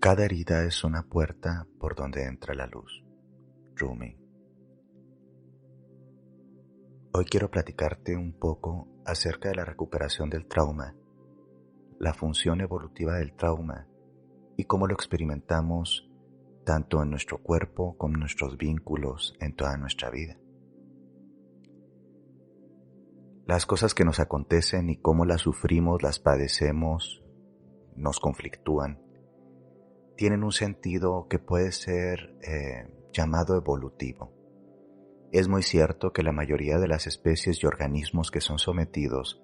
Cada herida es una puerta por donde entra la luz. Rumi. Hoy quiero platicarte un poco acerca de la recuperación del trauma, la función evolutiva del trauma y cómo lo experimentamos tanto en nuestro cuerpo como en nuestros vínculos en toda nuestra vida. Las cosas que nos acontecen y cómo las sufrimos, las padecemos, nos conflictúan, tienen un sentido que puede ser llamado evolutivo. Es muy cierto que la mayoría de las especies y organismos que son sometidos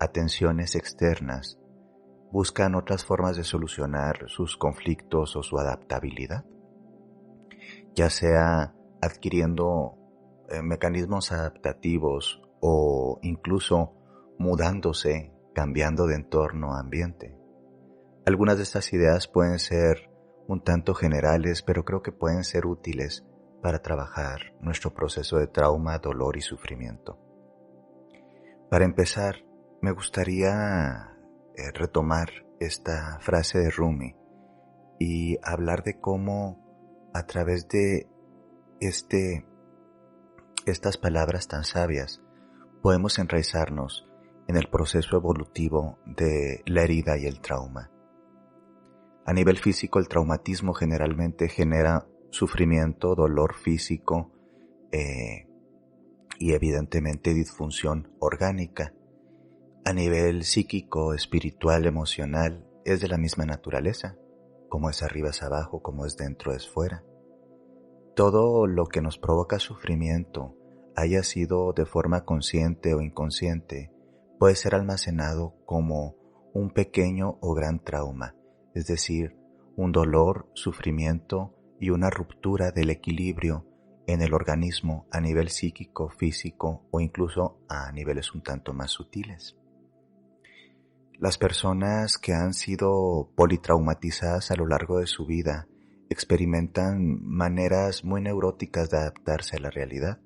a tensiones externas buscan otras formas de solucionar sus conflictos o su adaptabilidad, ya sea adquiriendo mecanismos adaptativos o incluso mudándose, cambiando de entorno a ambiente. Algunas de estas ideas pueden ser un tanto generales, pero creo que pueden ser útiles para trabajar nuestro proceso de trauma, dolor y sufrimiento. Para empezar, me gustaría retomar esta frase de Rumi y hablar de cómo a través de estas palabras tan sabias podemos enraizarnos en el proceso evolutivo de la herida y el trauma. A nivel físico, el traumatismo generalmente genera sufrimiento, dolor físico y evidentemente disfunción orgánica. A nivel psíquico, espiritual, emocional, es de la misma naturaleza. Como es arriba es abajo, como es dentro es fuera. Todo lo que nos provoca sufrimiento, haya sido de forma consciente o inconsciente, puede ser almacenado como un pequeño o gran trauma, es decir, un dolor, sufrimiento y una ruptura del equilibrio en el organismo a nivel psíquico, físico o incluso a niveles un tanto más sutiles. Las personas que han sido politraumatizadas a lo largo de su vida experimentan maneras muy neuróticas de adaptarse a la realidad,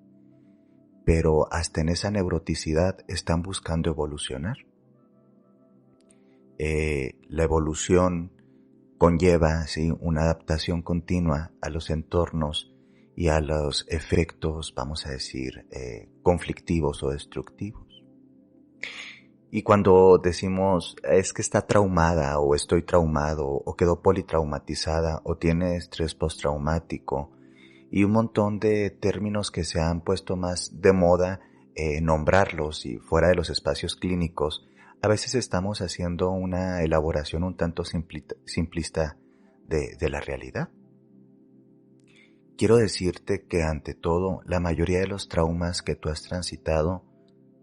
pero hasta en esa neuroticidad están buscando evolucionar. La evolución conlleva una adaptación continua a los entornos y a los efectos, vamos a decir, conflictivos o destructivos. Y cuando decimos es que está traumada o estoy traumado o quedó politraumatizada o tiene estrés postraumático y un montón de términos que se han puesto más de moda nombrarlos y fuera de los espacios clínicos, a veces estamos haciendo una elaboración un tanto simplista de la realidad. Quiero decirte que ante todo, la mayoría de los traumas que tú has transitado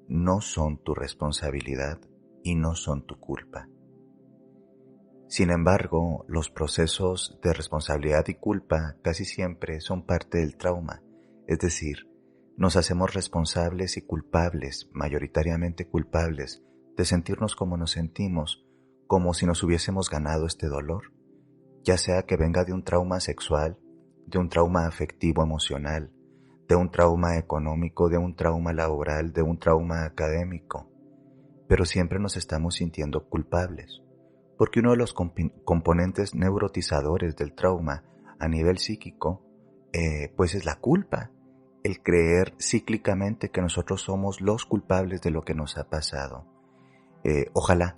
no son tu responsabilidad y no son tu culpa. Sin embargo, los procesos de responsabilidad y culpa casi siempre son parte del trauma, es decir, nos hacemos responsables y culpables, mayoritariamente culpables, de sentirnos como nos sentimos, como si nos hubiésemos ganado este dolor, ya sea que venga de un trauma sexual, de un trauma afectivo emocional, de un trauma económico, de un trauma laboral, de un trauma académico, pero siempre nos estamos sintiendo culpables, porque uno de los componentes neurotizadores del trauma a nivel psíquico, pues es la culpa, el creer cíclicamente que nosotros somos los culpables de lo que nos ha pasado. Ojalá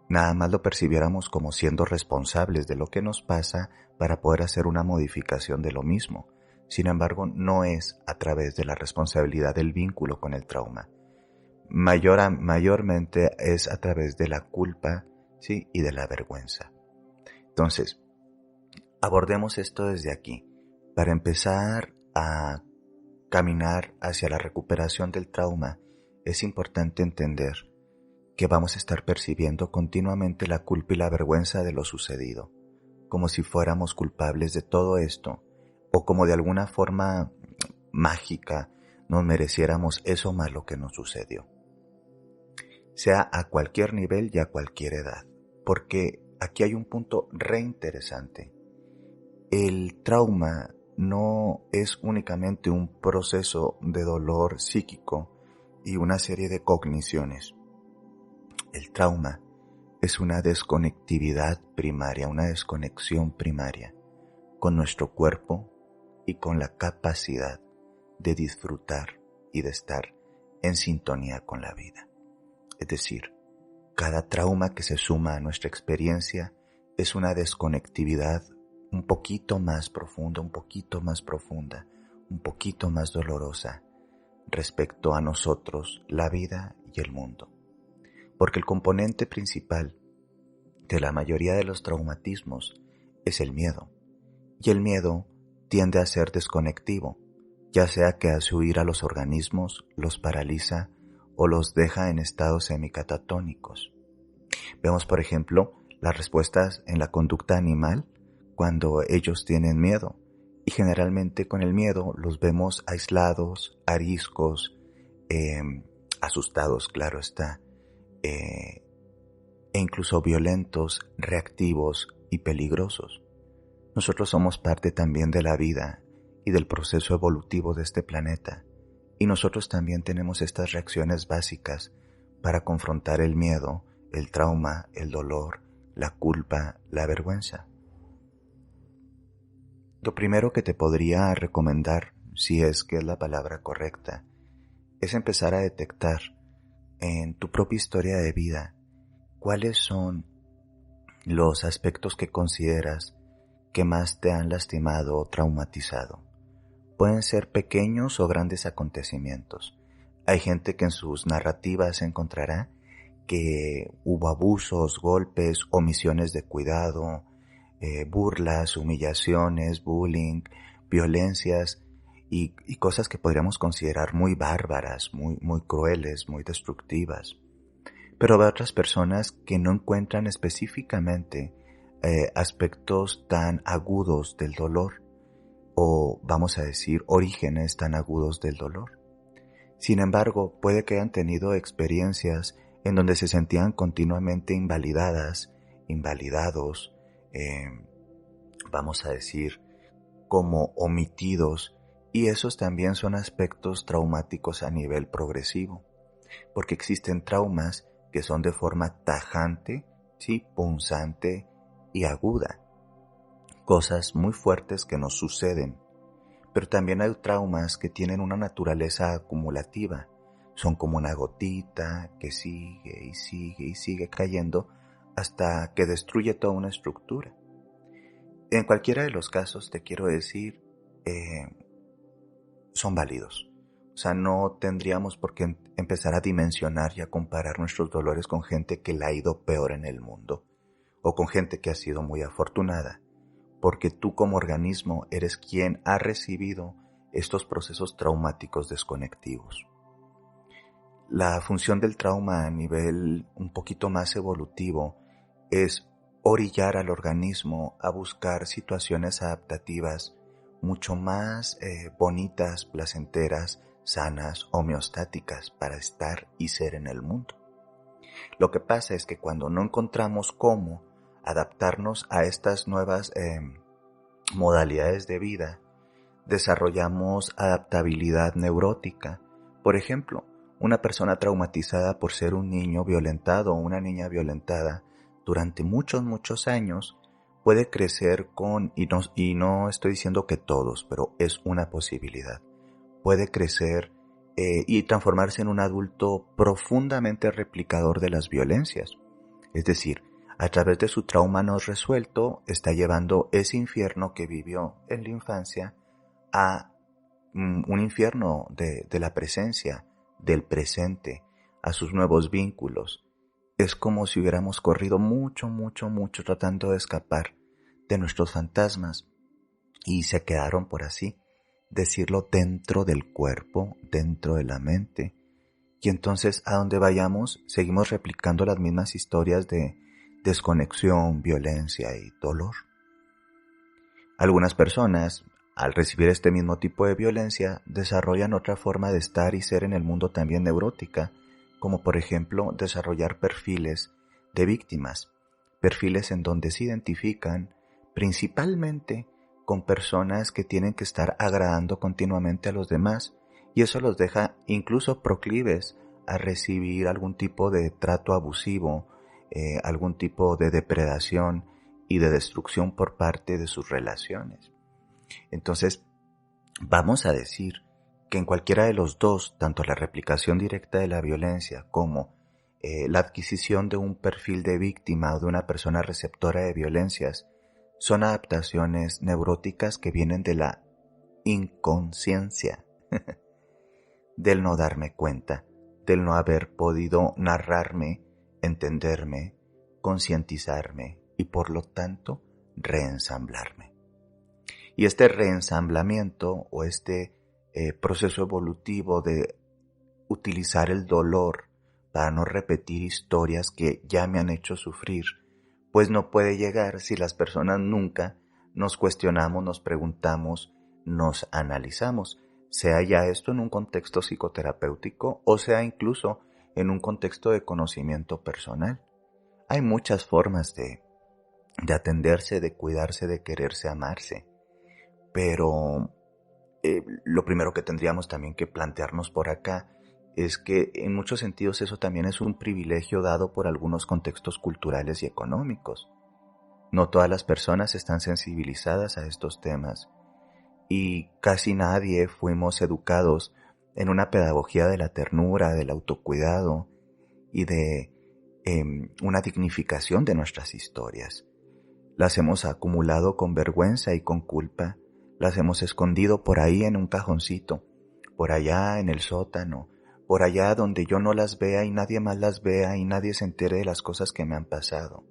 nada más lo percibiéramos como siendo responsables de lo que nos pasa para poder hacer una modificación de lo mismo. Sin embargo, no es a través de la responsabilidad del vínculo con el trauma. Mayormente es a través de la culpa, ¿sí? Y de la vergüenza. Entonces, abordemos esto desde aquí. Para empezar a caminar hacia la recuperación del trauma, es importante entender que vamos a estar percibiendo continuamente la culpa y la vergüenza de lo sucedido, como si fuéramos culpables de todo esto, o como de alguna forma mágica nos mereciéramos eso malo que nos sucedió. Sea a cualquier nivel y a cualquier edad, porque aquí hay un punto re interesante. El trauma no es únicamente un proceso de dolor psíquico y una serie de cogniciones. El trauma es una desconectividad primaria, una desconexión primaria con nuestro cuerpo y con la capacidad de disfrutar y de estar en sintonía con la vida. Es decir, cada trauma que se suma a nuestra experiencia es una desconectividad un poquito más profunda, un poquito más profunda, un poquito más dolorosa respecto a nosotros, la vida y el mundo. Porque el componente principal de la mayoría de los traumatismos es el miedo. Y el miedo tiende a ser desconectivo, ya sea que hace huir a los organismos, los paraliza o los deja en estados semicatatónicos. Vemos, por ejemplo, las respuestas en la conducta animal cuando ellos tienen miedo. Y generalmente con el miedo los vemos aislados, ariscos, asustados, claro está, e incluso violentos, reactivos y peligrosos. Nosotros somos parte también de la vida y del proceso evolutivo de este planeta, y nosotros también tenemos estas reacciones básicas para confrontar el miedo, el trauma, el dolor, la culpa, la vergüenza. Lo primero que te podría recomendar, si es que es la palabra correcta, es empezar a detectar en tu propia historia de vida cuáles son los aspectos que consideras que más te han lastimado o traumatizado. Pueden ser pequeños o grandes acontecimientos. Hay gente que en sus narrativas encontrará que hubo abusos, golpes, omisiones de cuidado, burlas, humillaciones, bullying, violencias y cosas que podríamos considerar muy bárbaras, muy crueles, muy destructivas. Pero hay otras personas que no encuentran específicamente aspectos tan agudos del dolor, o vamos a decir orígenes tan agudos del dolor. Sin embargo, puede que hayan tenido experiencias en donde se sentían continuamente invalidadas, invalidados, vamos a decir, como omitidos, y esos también son aspectos traumáticos a nivel progresivo, porque existen traumas que son de forma tajante, ¿sí?, punzante y aguda, cosas muy fuertes que nos suceden, pero también hay traumas que tienen una naturaleza acumulativa, son como una gotita que sigue y sigue y sigue cayendo hasta que destruye toda una estructura. En cualquiera de los casos, te quiero decir, son válidos. O sea, no tendríamos por qué empezar a dimensionar y a comparar nuestros dolores con gente que la ha ido peor en el mundo, o con gente que ha sido muy afortunada, porque tú como organismo eres quien ha recibido estos procesos traumáticos desconectivos. La función del trauma a nivel un poquito más evolutivo es orillar al organismo a buscar situaciones adaptativas mucho más bonitas, placenteras, sanas, homeostáticas para estar y ser en el mundo. Lo que pasa es que cuando no encontramos cómo adaptarnos a estas nuevas modalidades de vida, desarrollamos adaptabilidad neurótica. Por ejemplo, una persona traumatizada por ser un niño violentado o una niña violentada durante muchos años puede crecer con, y no estoy diciendo que todos, pero es una posibilidad, puede crecer y transformarse en un adulto profundamente replicador de las violencias. Es decir, a través de su trauma no resuelto, está llevando ese infierno que vivió en la infancia a un infierno de la presencia, del presente, a sus nuevos vínculos. Es como si hubiéramos corrido mucho tratando de escapar de nuestros fantasmas y se quedaron, por así decirlo, dentro del cuerpo, dentro de la mente. Y entonces, a donde vayamos, seguimos replicando las mismas historias de desconexión, violencia y dolor. Algunas personas, al recibir este mismo tipo de violencia, desarrollan otra forma de estar y ser en el mundo también neurótica, como por ejemplo desarrollar perfiles de víctimas, perfiles en donde se identifican principalmente con personas que tienen que estar agradando continuamente a los demás, y eso los deja incluso proclives a recibir algún tipo de trato abusivo, algún tipo de depredación y de destrucción por parte de sus relaciones. Entonces, vamos a decir que en cualquiera de los dos, tanto la replicación directa de la violencia como la adquisición de un perfil de víctima o de una persona receptora de violencias, son adaptaciones neuróticas que vienen de la inconsciencia, del no darme cuenta, del no haber podido narrarme, entenderme, concientizarme y por lo tanto reensamblarme. Y este reensamblamiento o este proceso evolutivo de utilizar el dolor para no repetir historias que ya me han hecho sufrir, pues no puede llegar si las personas nunca nos cuestionamos, nos preguntamos, nos analizamos, sea ya esto en un contexto psicoterapéutico o sea incluso en un contexto de conocimiento personal. Hay muchas formas de atenderse, de cuidarse, de quererse, amarse, pero lo primero que tendríamos también que plantearnos por acá es que en muchos sentidos eso también es un privilegio dado por algunos contextos culturales y económicos. No todas las personas están sensibilizadas a estos temas y casi nadie fuimos educados en una pedagogía de la ternura, del autocuidado y de una dignificación de nuestras historias. Las hemos acumulado con vergüenza y con culpa, las hemos escondido por ahí en un cajoncito, por allá en el sótano, por allá donde yo no las vea y nadie más las vea y nadie se entere de las cosas que me han pasado.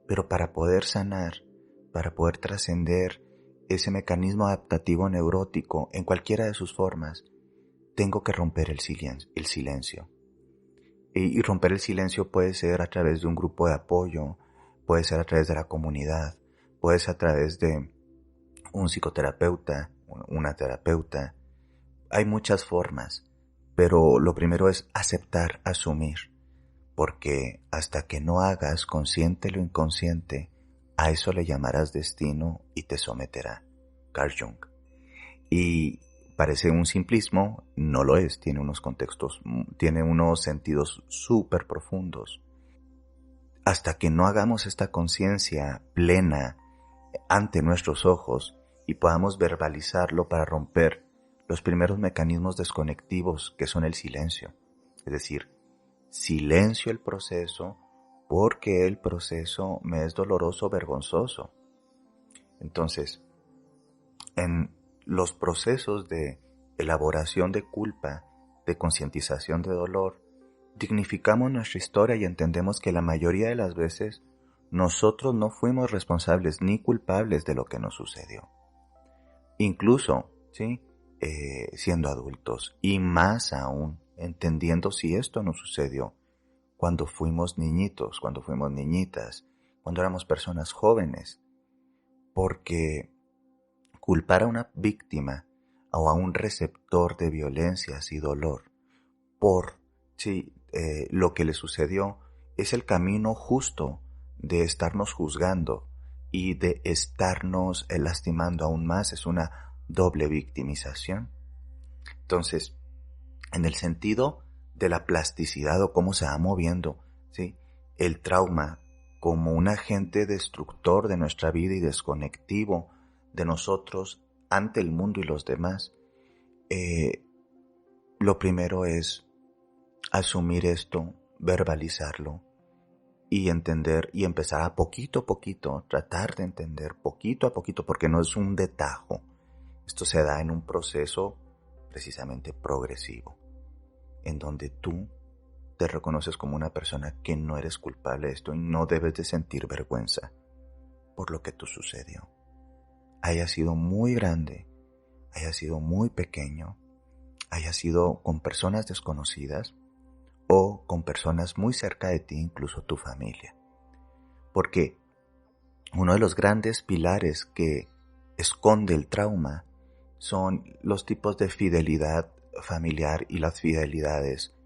Pero para poder sanar, para poder trascender ese mecanismo adaptativo neurótico en cualquiera de sus formas, tengo que romper el silencio. Y romper el silencio puede ser a través de un grupo de apoyo, puede ser a través de la comunidad, puede ser a través de un psicoterapeuta, una terapeuta. Hay muchas formas, pero lo primero es aceptar, asumir, porque hasta que no hagas consciente lo inconsciente, a eso le llamarás destino y te someterá. Carl Jung. Y parece un simplismo, no lo es, tiene unos contextos, tiene unos sentidos súper profundos. Hasta que no hagamos esta conciencia plena ante nuestros ojos y podamos verbalizarlo para romper los primeros mecanismos desconectivos que son el silencio. Es decir, silencio el proceso porque el proceso me es doloroso, vergonzoso. Entonces, en los procesos de elaboración de culpa, de concientización de dolor, dignificamos nuestra historia y entendemos que la mayoría de las veces nosotros no fuimos responsables ni culpables de lo que nos sucedió. Incluso, ¿sí? Siendo adultos y más aún entendiendo si esto nos sucedió cuando fuimos niñitos, cuando fuimos niñitas, cuando éramos personas jóvenes, porque culpar a una víctima o a un receptor de violencias y dolor por lo que le sucedió es el camino justo de estarnos juzgando y de estarnos lastimando aún más. Es una doble victimización. Entonces, en el sentido de la plasticidad o cómo se va moviendo, ¿sí?, el trauma como un agente destructor de nuestra vida y desconectivo de nosotros ante el mundo y los demás, lo primero es asumir esto, verbalizarlo y entender y empezar a poquito, tratar de entender poquito a poquito, porque no es un de tajo. Esto se da en un proceso precisamente progresivo, en donde tú te reconoces como una persona que no eres culpable de esto y no debes de sentir vergüenza por lo que te sucedió. Haya sido muy grande, haya sido muy pequeño, haya sido con personas desconocidas o con personas muy cerca de ti, incluso tu familia. Porque uno de los grandes pilares que esconde el trauma son los tipos de fidelidad familiar y las fidelidades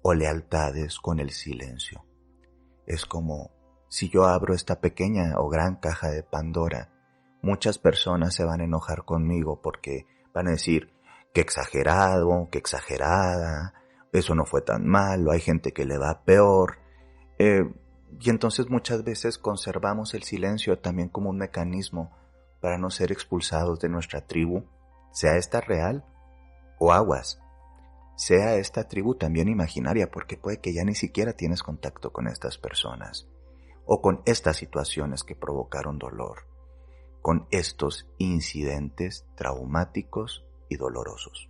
o lealtades con el silencio. Es como si yo abro esta pequeña o gran caja de Pandora, muchas personas se van a enojar conmigo porque van a decir que exagerado, que exagerada, eso no fue tan malo, hay gente que le va peor. Y entonces muchas veces conservamos el silencio también como un mecanismo para no ser expulsados de nuestra tribu, sea esta real o aguas, sea esta tribu también imaginaria, porque puede que ya ni siquiera tienes contacto con estas personas o con estas situaciones que provocaron dolor, con estos incidentes traumáticos y dolorosos.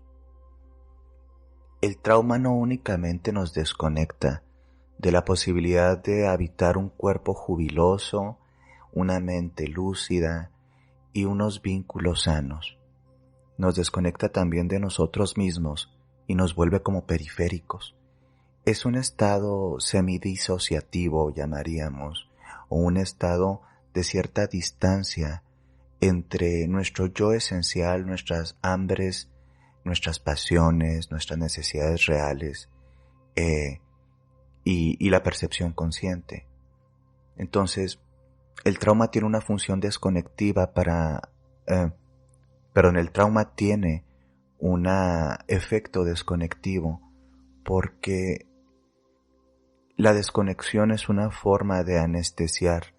El trauma no únicamente nos desconecta de la posibilidad de habitar un cuerpo jubiloso, una mente lúcida y unos vínculos sanos. Nos desconecta también de nosotros mismos y nos vuelve como periféricos. Es un estado semidisociativo, llamaríamos, o un estado de cierta distancia entre nuestro yo esencial, nuestras hambres, nuestras pasiones, nuestras necesidades reales y la percepción consciente. Entonces, el trauma tiene una función desconectiva el trauma tiene un efecto desconectivo porque la desconexión es una forma de anestesiar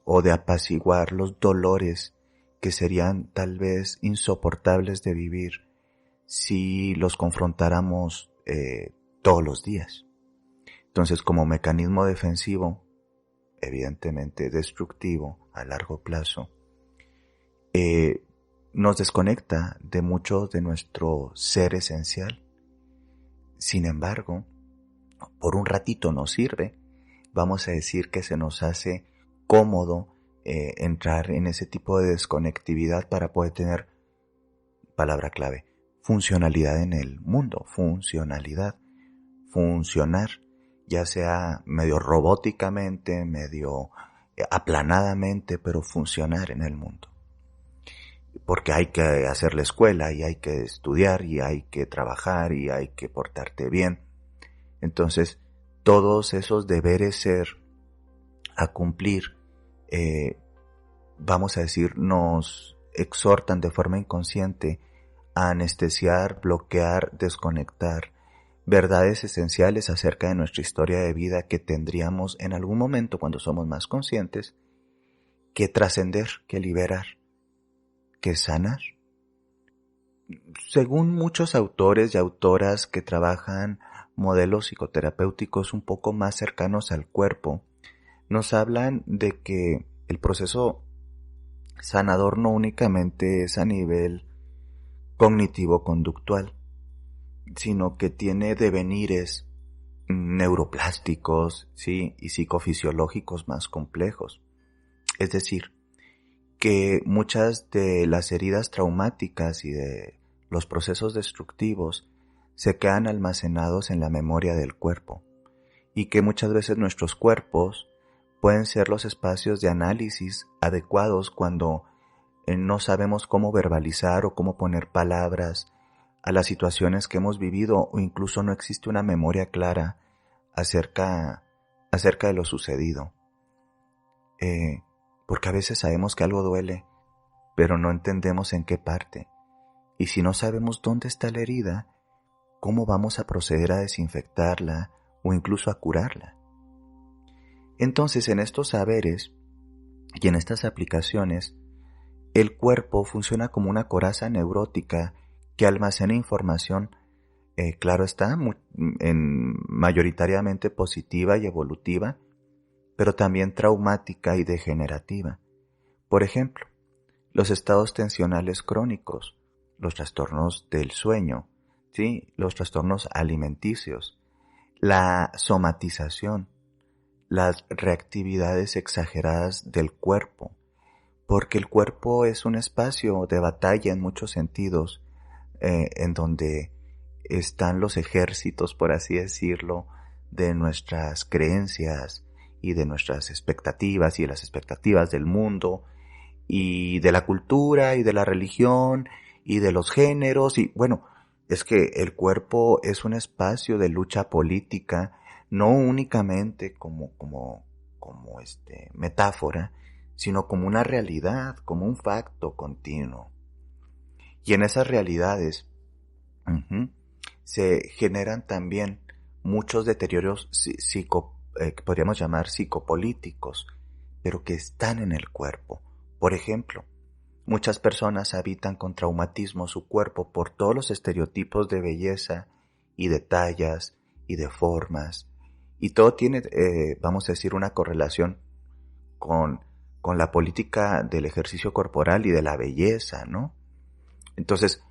o de apaciguar los dolores que serían tal vez insoportables de vivir si los confrontáramos todos los días. Entonces, como mecanismo defensivo, evidentemente destructivo a largo plazo, nos desconecta de mucho de nuestro ser esencial. Sin embargo, por un ratito nos sirve, vamos a decir que se nos hace cómodo entrar en ese tipo de desconectividad para poder tener, palabra clave, funcionalidad en el mundo, funcionalidad, funcionar, ya sea medio robóticamente, medio aplanadamente, pero funcionar en el mundo. Porque hay que hacer la escuela y hay que estudiar y hay que trabajar y hay que portarte bien. Entonces, todos esos deberes ser a cumplir, vamos a decir, nos exhortan de forma inconsciente a anestesiar, bloquear, desconectar verdades esenciales acerca de nuestra historia de vida que tendríamos en algún momento, cuando somos más conscientes, que trascender, que liberar, que sanar. Según muchos autores y autoras que trabajan modelos psicoterapéuticos un poco más cercanos al cuerpo, nos hablan de que el proceso sanador no únicamente es a nivel cognitivo-conductual, sino que tiene devenires neuroplásticos, ¿sí? Y psicofisiológicos más complejos. Es decir, que muchas de las heridas traumáticas y de los procesos destructivos se quedan almacenados en la memoria del cuerpo y que muchas veces nuestros cuerpos pueden ser los espacios de análisis adecuados cuando no sabemos cómo verbalizar o cómo poner palabras a las situaciones que hemos vivido o incluso no existe una memoria clara acerca de lo sucedido. Porque a veces sabemos que algo duele, pero no entendemos en qué parte. Y si no sabemos dónde está la herida, ¿cómo vamos a proceder a desinfectarla o incluso a curarla? Entonces, en estos saberes y en estas aplicaciones, el cuerpo funciona como una coraza neurótica que almacena información, claro está, mayoritariamente positiva y evolutiva, pero también traumática y degenerativa. Por ejemplo, los estados tensionales crónicos, los trastornos del sueño, ¿sí? Los trastornos alimenticios, la somatización, las reactividades exageradas del cuerpo, porque el cuerpo es un espacio de batalla en muchos sentidos, en donde están los ejércitos, por así decirlo, de nuestras creencias y de nuestras expectativas y de las expectativas del mundo y de la cultura y de la religión y de los géneros y bueno, es que el cuerpo es un espacio de lucha política, no únicamente como metáfora, sino como una realidad, como un facto continuo. Y en esas realidades se generan también muchos deterioros que podríamos llamar psicopolíticos, pero que están en el cuerpo. Por ejemplo, muchas personas habitan con traumatismo su cuerpo por todos los estereotipos de belleza y de tallas y de formas, y todo tiene, vamos a decir, una correlación con, con la política del ejercicio corporal y de la belleza, ¿no? Entonces,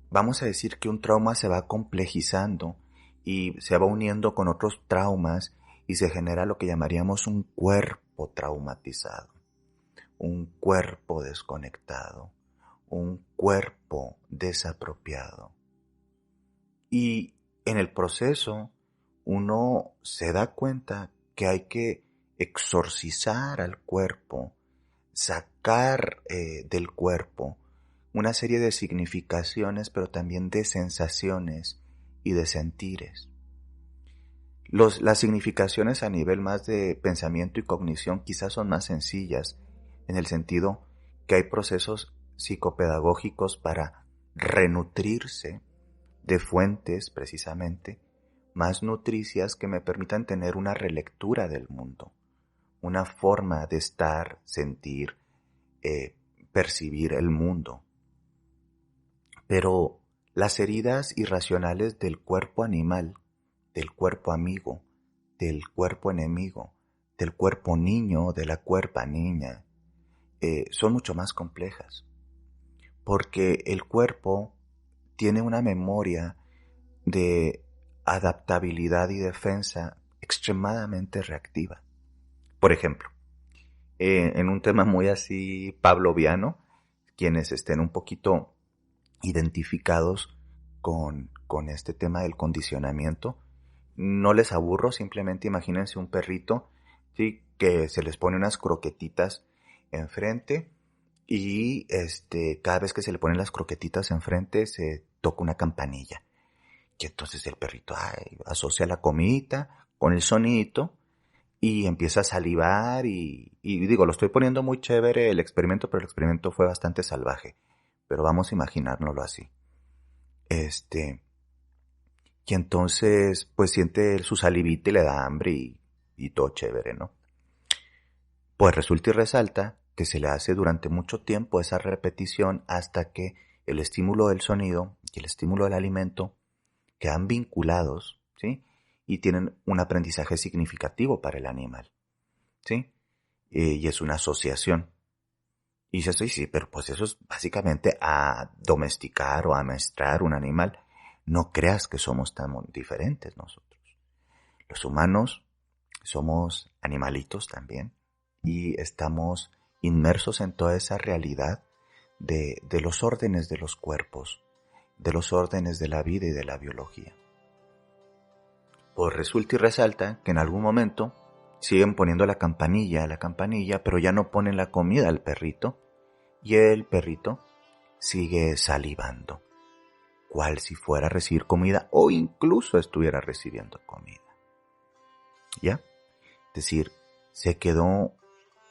vamos a decir que un trauma se va complejizando y se va uniendo con otros traumas y se genera lo que llamaríamos un cuerpo traumatizado, un cuerpo desconectado, un cuerpo desapropiado. Y en el proceso uno se da cuenta que hay que exorcizar al cuerpo, sacar del cuerpo una serie de significaciones, pero también de sensaciones y de sentires. Las significaciones a nivel más de pensamiento y cognición quizás son más sencillas, en el sentido que hay procesos psicopedagógicos para renutrirse de fuentes, precisamente, más nutricias que me permitan tener una relectura del mundo, una forma de estar, sentir, percibir el mundo. Pero las heridas irracionales del cuerpo animal, del cuerpo amigo, del cuerpo enemigo, del cuerpo niño, de la cuerpa niña, son mucho más complejas, porque el cuerpo tiene una memoria de adaptabilidad y defensa extremadamente reactiva. Por ejemplo, en un tema muy así pavloviano, quienes estén un poquito identificados con este tema del condicionamiento, no les aburro, simplemente imagínense un perrito, ¿sí?, que se les pone unas croquetitas enfrente y cada vez que se le ponen las croquetitas enfrente se toca una campanilla. Y entonces el perrito asocia la comidita con el sonidito y empieza a salivar y digo, lo estoy poniendo muy chévere el experimento, pero el experimento fue bastante salvaje. Pero vamos a imaginárnoslo así. Y entonces pues siente su salivita y le da hambre y todo chévere, ¿no? Pues resulta y resalta que se le hace durante mucho tiempo esa repetición hasta que el estímulo del sonido y el estímulo del alimento quedan vinculados, ¿sí? Y tienen un aprendizaje significativo para el animal, ¿sí? Y es una asociación. Y dices, sí, pero pues eso es básicamente a domesticar o a amestrar un animal. No creas que somos tan diferentes nosotros. Los humanos somos animalitos también y estamos inmersos en toda esa realidad de los órdenes de los cuerpos, de los órdenes de la vida y de la biología. Pues resulta y resalta que en algún momento siguen poniendo la campanilla, pero ya no ponen la comida al perrito y el perrito sigue salivando, cual si fuera a recibir comida o incluso estuviera recibiendo comida. ¿Ya? Es decir, se quedó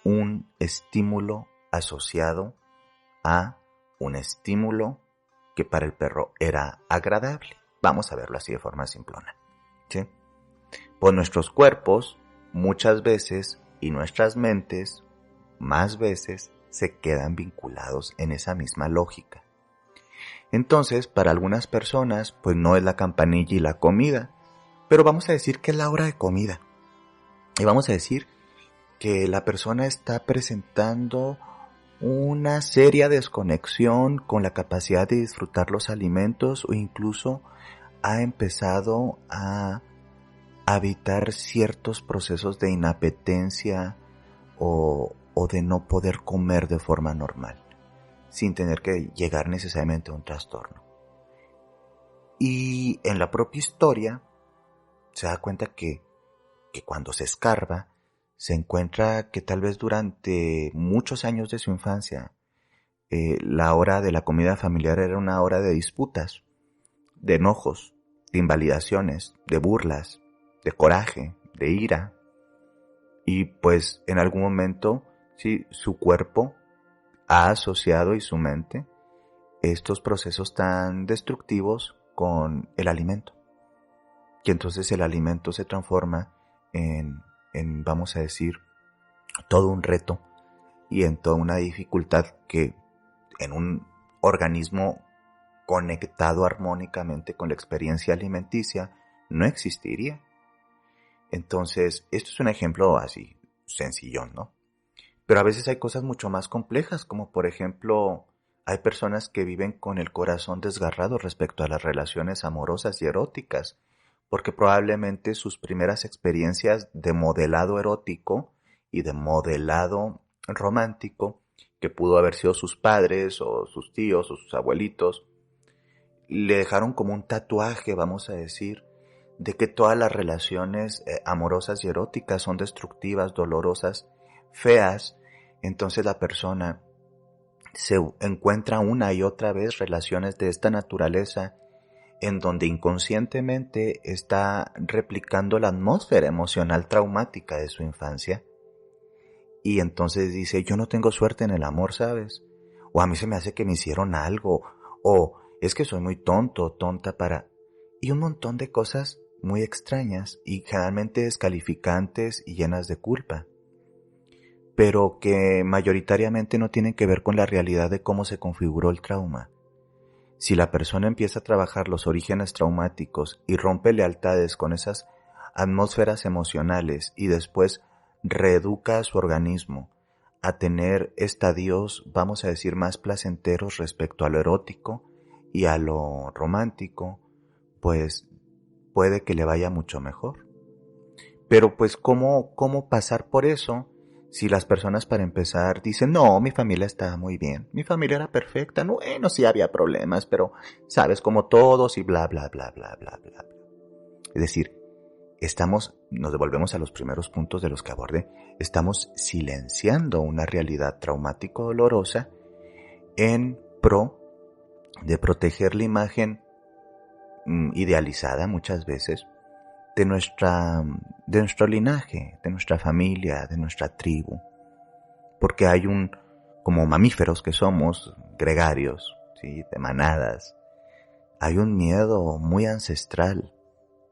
un estímulo asociado a un estímulo que para el perro era agradable. Vamos a verlo así de forma simplona, ¿sí? Pues nuestros cuerpos muchas veces y nuestras mentes más veces se quedan vinculados en esa misma lógica. Entonces, para algunas personas, pues no es la campanilla y la comida, pero vamos a decir que es la hora de comida. Y vamos a decir que la persona está presentando una seria desconexión con la capacidad de disfrutar los alimentos o incluso ha empezado a habitar ciertos procesos de inapetencia o de no poder comer de forma normal, sin tener que llegar necesariamente a un trastorno. Y en la propia historia se da cuenta que cuando se escarba, se encuentra que tal vez durante muchos años de su infancia, la hora de la comida familiar era una hora de disputas, de enojos, de invalidaciones, de burlas, de coraje, de ira. Y pues en algún momento, sí, su cuerpo ha asociado y su mente estos procesos tan destructivos con el alimento. Y entonces el alimento se transforma en vamos a decir, todo un reto y en toda una dificultad que en un organismo conectado armónicamente con la experiencia alimenticia no existiría. Entonces, esto es un ejemplo así, sencillón, ¿no? Pero a veces hay cosas mucho más complejas, como por ejemplo, hay personas que viven con el corazón desgarrado respecto a las relaciones amorosas y eróticas, porque probablemente sus primeras experiencias de modelado erótico y de modelado romántico, que pudo haber sido sus padres o sus tíos o sus abuelitos, le dejaron como un tatuaje, vamos a decir, de que todas las relaciones amorosas y eróticas son destructivas, dolorosas, feas. Entonces la persona se encuentra una y otra vez relaciones de esta naturaleza en donde inconscientemente está replicando la atmósfera emocional traumática de su infancia. Y entonces dice, yo no tengo suerte en el amor, ¿sabes? O a mí se me hace que me hicieron algo, o es que soy muy tonto, tonta para... Y un montón de cosas muy extrañas y generalmente descalificantes y llenas de culpa, pero que mayoritariamente no tienen que ver con la realidad de cómo se configuró el trauma. Si la persona empieza a trabajar los orígenes traumáticos y rompe lealtades con esas atmósferas emocionales y después reeduca a su organismo a tener estadios, vamos a decir, más placenteros respecto a lo erótico y a lo romántico, pues puede que le vaya mucho mejor. Pero pues, ¿cómo pasar por eso? Si las personas para empezar dicen, no, mi familia estaba muy bien, mi familia era perfecta, no, bueno, sí había problemas, pero sabes, como todos y bla, bla, bla, bla, bla, bla. Es decir, nos devolvemos a los primeros puntos de los que abordé, estamos silenciando una realidad traumático dolorosa en pro de proteger la imagen idealizada muchas veces de nuestro linaje, de nuestra familia, de nuestra tribu. Porque hay como mamíferos que somos, gregarios, ¿sí? De manadas, hay un miedo muy ancestral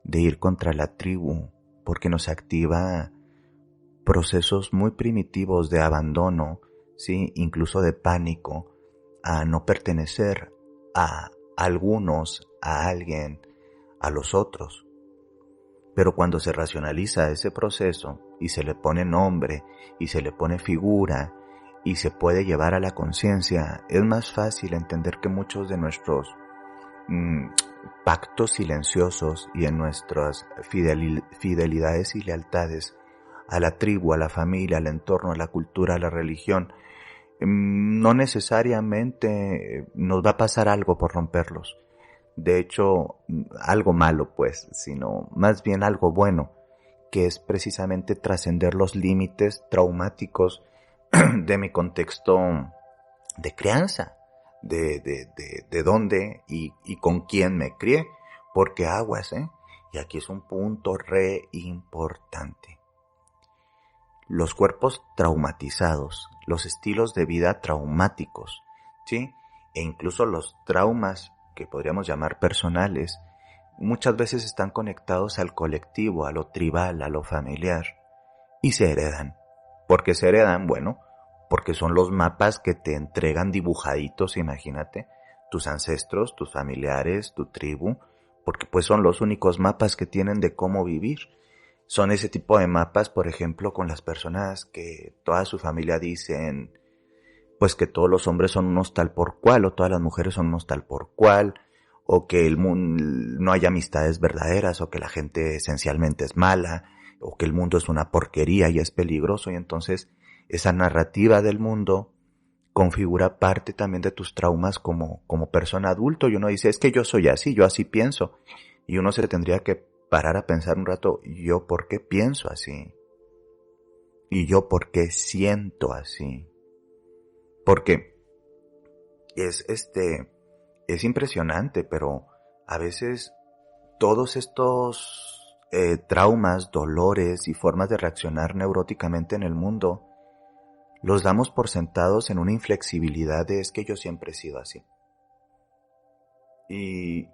de ir contra la tribu, porque nos activa procesos muy primitivos de abandono, ¿sí? Incluso de pánico, a no pertenecer a algunos, a alguien, a los otros. Pero cuando se racionaliza ese proceso y se le pone nombre y se le pone figura y se puede llevar a la conciencia, es más fácil entender que muchos de nuestros pactos silenciosos y en nuestras fidelidades y lealtades a la tribu, a la familia, al entorno, a la cultura, a la religión, no necesariamente nos va a pasar algo por romperlos. De hecho, algo malo pues, sino más bien algo bueno, que es precisamente trascender los límites traumáticos de mi contexto de crianza, de dónde y con quién me crié, porque aguas, y aquí es un punto re importante. Los cuerpos traumatizados, los estilos de vida traumáticos, ¿sí? E incluso los traumas que podríamos llamar personales, muchas veces están conectados al colectivo, a lo tribal, a lo familiar, y se heredan. ¿Por qué se heredan? Bueno, porque son los mapas que te entregan dibujaditos, imagínate, tus ancestros, tus familiares, tu tribu, porque pues son los únicos mapas que tienen de cómo vivir. Son ese tipo de mapas, por ejemplo, con las personas que toda su familia dicen, pues que todos los hombres son unos tal por cual, o todas las mujeres son unos tal por cual, o que el mundo no hay amistades verdaderas, o que la gente esencialmente es mala, o que el mundo es una porquería y es peligroso, y entonces esa narrativa del mundo configura parte también de tus traumas como persona adulto, y uno dice, es que yo soy así, yo así pienso, y uno se tendría que parar a pensar un rato, ¿yo por qué pienso así? ¿Y yo por qué siento así? Porque es impresionante, pero a veces todos estos traumas, dolores y formas de reaccionar neuróticamente en el mundo los damos por sentados en una inflexibilidad de es que yo siempre he sido así. Y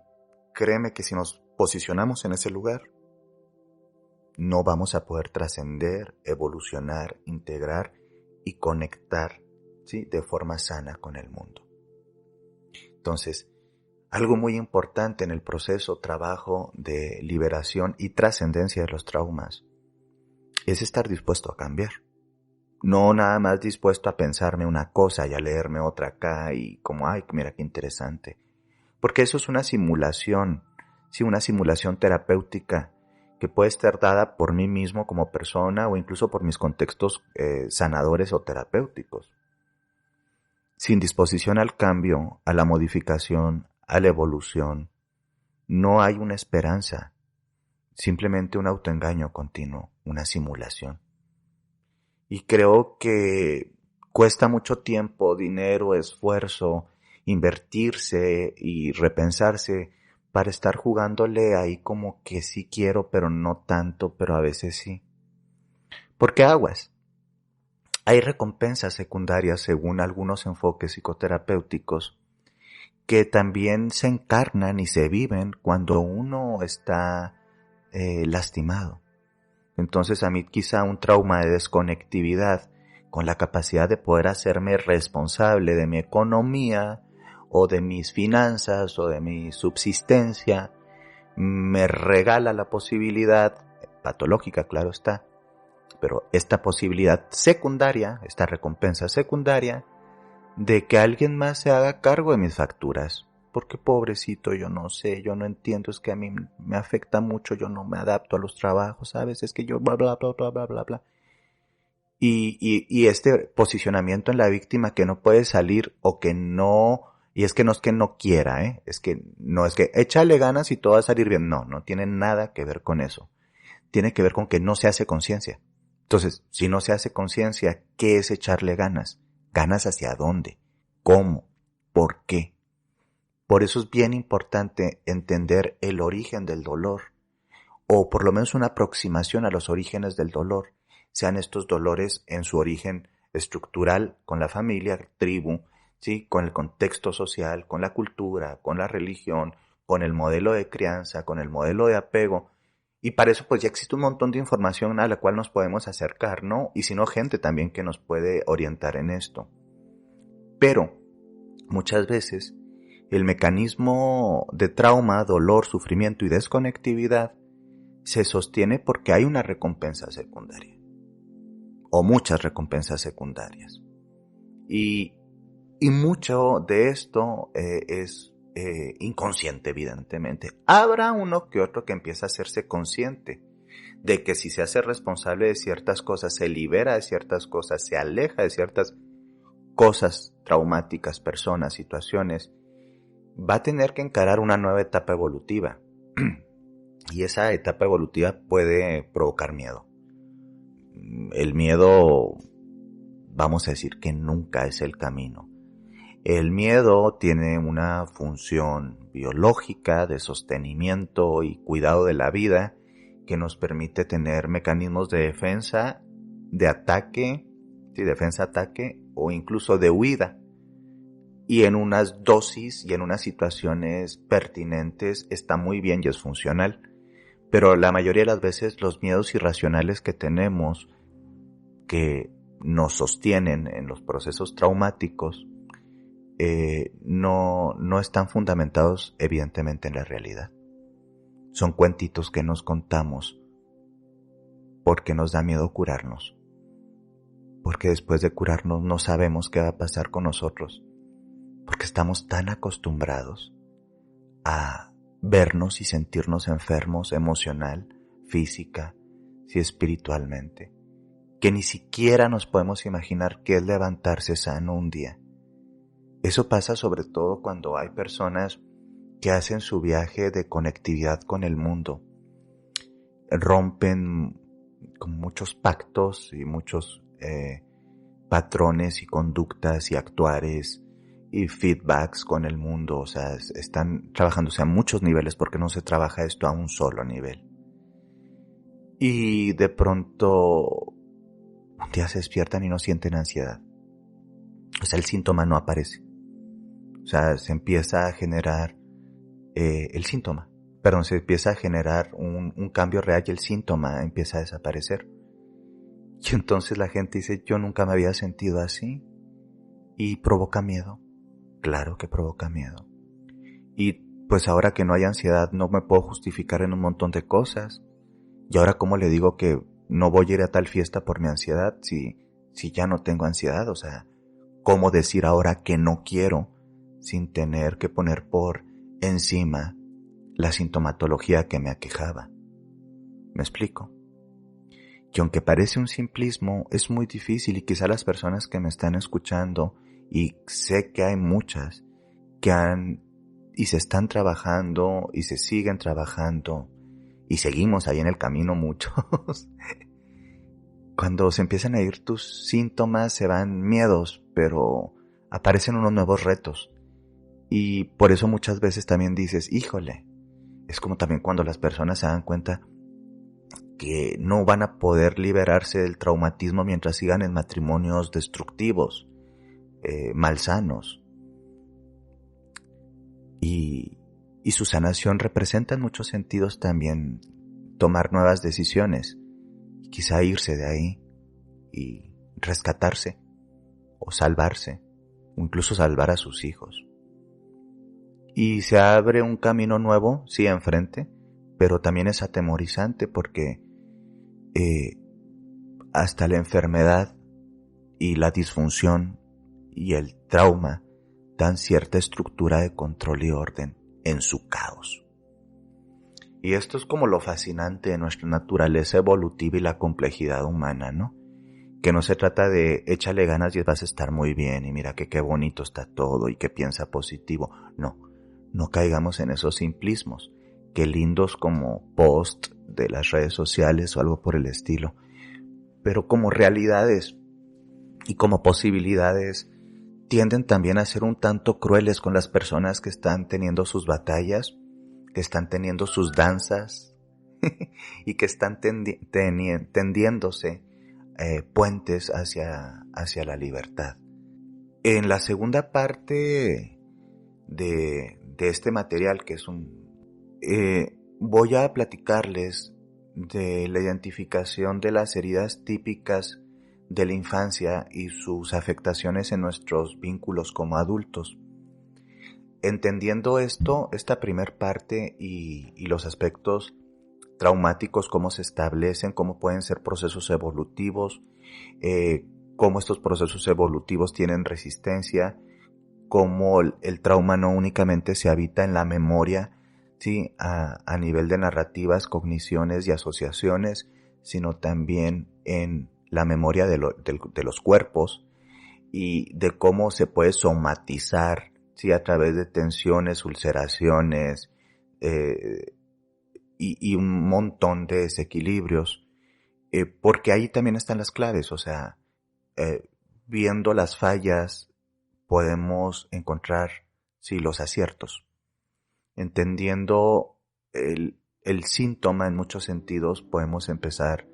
créeme que si nos posicionamos en ese lugar, no vamos a poder trascender, evolucionar, integrar y conectar, ¿sí?, de forma sana con el mundo. Entonces, algo muy importante en el proceso, trabajo de liberación y trascendencia de los traumas es estar dispuesto a cambiar. No nada más dispuesto a pensarme una cosa y a leerme otra acá y como, ay, mira qué interesante. Porque eso es una simulación, sí, una simulación terapéutica que puede estar dada por mí mismo como persona o incluso por mis contextos sanadores o terapéuticos. Sin disposición al cambio, a la modificación, a la evolución, no hay una esperanza, simplemente un autoengaño continuo, una simulación. Y creo que cuesta mucho tiempo, dinero, esfuerzo, invertirse y repensarse para estar jugándole ahí como que sí quiero, pero no tanto, pero a veces sí. Porque aguas. Hay recompensas secundarias según algunos enfoques psicoterapéuticos que también se encarnan y se viven cuando uno está lastimado. Entonces a mí quizá un trauma de desconectividad con la capacidad de poder hacerme responsable de mi economía o de mis finanzas o de mi subsistencia me regala la posibilidad, patológica claro está, pero esta posibilidad secundaria, esta recompensa secundaria, de que alguien más se haga cargo de mis facturas. Porque pobrecito, yo no sé, yo no entiendo, es que a mí me afecta mucho, yo no me adapto a los trabajos, ¿sabes? Es que yo bla, bla, bla, bla, bla, bla, bla. Y este posicionamiento en la víctima que no puede salir o que no, y es que no quiera, es que no es que échale ganas y todo va a salir bien. No, no tiene nada que ver con eso. Tiene que ver con que no se hace conciencia. Entonces, si no se hace conciencia, ¿qué es echarle ganas? ¿Ganas hacia dónde? ¿Cómo? ¿Por qué? Por eso es bien importante entender el origen del dolor, o por lo menos una aproximación a los orígenes del dolor, sean estos dolores en su origen estructural con la familia, tribu, ¿sí?, con el contexto social, con la cultura, con la religión, con el modelo de crianza, con el modelo de apego. Y para eso pues ya existe un montón de información a la cual nos podemos acercar, ¿no? Y si no, gente también que nos puede orientar en esto. Pero muchas veces el mecanismo de trauma, dolor, sufrimiento y desconectividad se sostiene porque hay una recompensa secundaria o muchas recompensas secundarias. Y mucho de esto es inconsciente, evidentemente. Habrá uno que otro que empieza a hacerse consciente de que si se hace responsable de ciertas cosas, se libera de ciertas cosas, se aleja de ciertas cosas traumáticas, personas, situaciones, va a tener que encarar una nueva etapa evolutiva. Y esa etapa evolutiva puede provocar miedo. El miedo, vamos a decir que nunca es el camino. El miedo tiene una función biológica de sostenimiento y cuidado de la vida que nos permite tener mecanismos de defensa, de ataque, ¿sí?, defensa-ataque o incluso de huida. Y en unas dosis y en unas situaciones pertinentes está muy bien y es funcional. Pero la mayoría de las veces los miedos irracionales que tenemos, que nos sostienen en los procesos traumáticos, no están fundamentados evidentemente en la realidad. Son cuentitos que nos contamos porque nos da miedo curarnos. Porque después de curarnos no sabemos qué va a pasar con nosotros. Porque estamos tan acostumbrados a vernos y sentirnos enfermos emocional, física, y espiritualmente, que ni siquiera nos podemos imaginar qué es levantarse sano un día. Eso pasa sobre todo cuando hay personas que hacen su viaje de conectividad con el mundo, rompen con muchos pactos y muchos patrones y conductas y actuares y feedbacks con el mundo, o sea, están trabajándose a muchos niveles porque no se trabaja esto a un solo nivel. Y de pronto un día se despiertan y no sienten ansiedad. O sea, el síntoma no aparece. O sea, se empieza a generar el síntoma, se empieza a generar un cambio real y el síntoma empieza a desaparecer. Y entonces la gente dice, yo nunca me había sentido así. Y provoca miedo. Claro que provoca miedo. Y pues ahora que no hay ansiedad no me puedo justificar en un montón de cosas. Y ahora cómo le digo que no voy a ir a tal fiesta por mi ansiedad si ya no tengo ansiedad. O sea, ¿cómo decir ahora que no quiero sin tener que poner por encima la sintomatología que me aquejaba? ¿Me explico? Y aunque parece un simplismo, es muy difícil y quizá las personas que me están escuchando, y sé que hay muchas que han y se están trabajando y se siguen trabajando y seguimos ahí en el camino muchos. Cuando se empiezan a ir tus síntomas se van miedos, pero aparecen unos nuevos retos. Y por eso muchas veces también dices, híjole, es como también cuando las personas se dan cuenta que no van a poder liberarse del traumatismo mientras sigan en matrimonios destructivos, malsanos. Y su sanación representa en muchos sentidos también tomar nuevas decisiones, quizá irse de ahí y rescatarse o salvarse, o incluso salvar a sus hijos. Y se abre un camino nuevo, sí, enfrente, pero también es atemorizante porque hasta la enfermedad y la disfunción y el trauma dan cierta estructura de control y orden en su caos. Y esto es como lo fascinante de nuestra naturaleza evolutiva y la complejidad humana, ¿no? Que no se trata de échale ganas y vas a estar muy bien y mira que qué bonito está todo y que piensa positivo. No caigamos en esos simplismos, que lindos como post de las redes sociales o algo por el estilo, pero como realidades y como posibilidades tienden también a ser un tanto crueles con las personas que están teniendo sus batallas, que están teniendo sus danzas y que están tendiéndose puentes hacia la libertad. En la segunda parte de este material, que es voy a platicarles de la identificación de las heridas típicas de la infancia y sus afectaciones en nuestros vínculos como adultos. Entendiendo esta primer parte y los aspectos traumáticos, cómo se establecen, cómo pueden ser procesos evolutivos, cómo estos procesos evolutivos tienen resistencia, cómo el trauma no únicamente se habita en la memoria, ¿sí? a nivel de narrativas, cogniciones y asociaciones, sino también en la memoria de los cuerpos y de cómo se puede somatizar, ¿sí? a través de tensiones, ulceraciones y un montón de desequilibrios, porque ahí también están las claves. O sea, viendo las fallas podemos encontrar, sí, los aciertos. Entendiendo el síntoma en muchos sentidos, podemos empezar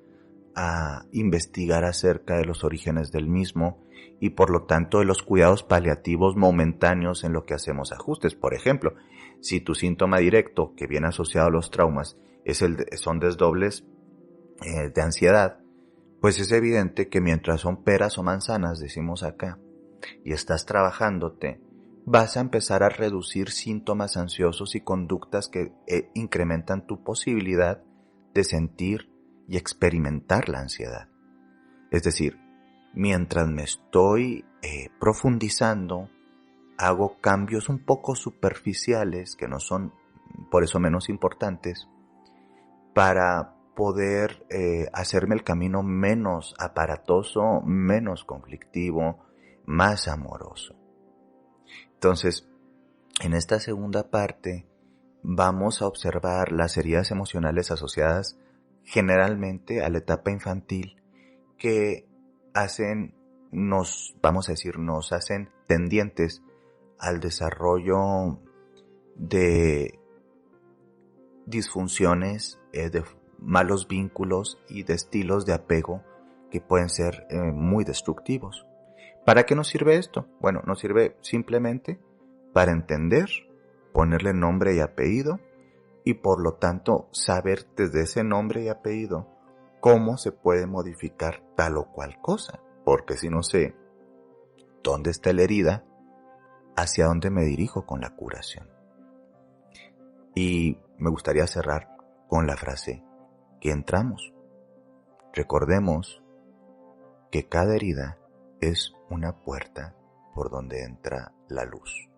a investigar acerca de los orígenes del mismo y por lo tanto de los cuidados paliativos momentáneos en lo que hacemos ajustes. Por ejemplo, si tu síntoma directo que viene asociado a los traumas son desdobles de ansiedad, pues es evidente que mientras son peras o manzanas, decimos acá, y estás trabajándote, vas a empezar a reducir síntomas ansiosos y conductas que incrementan tu posibilidad de sentir y experimentar la ansiedad. Es decir, mientras me estoy profundizando, hago cambios un poco superficiales, que no son por eso menos importantes, para poder hacerme el camino menos aparatoso, menos conflictivo, más amoroso. Entonces, en esta segunda parte vamos a observar las heridas emocionales asociadas generalmente a la etapa infantil que nos hacen tendientes al desarrollo de disfunciones, de malos vínculos y de estilos de apego que pueden ser muy destructivos. ¿Para qué nos sirve esto? Bueno, nos sirve simplemente para entender, ponerle nombre y apellido y por lo tanto saber desde ese nombre y apellido cómo se puede modificar tal o cual cosa, porque si no sé dónde está la herida, hacia dónde me dirijo con la curación. Y me gustaría cerrar con la frase que entramos. Recordemos que cada herida es una puerta por donde entra la luz.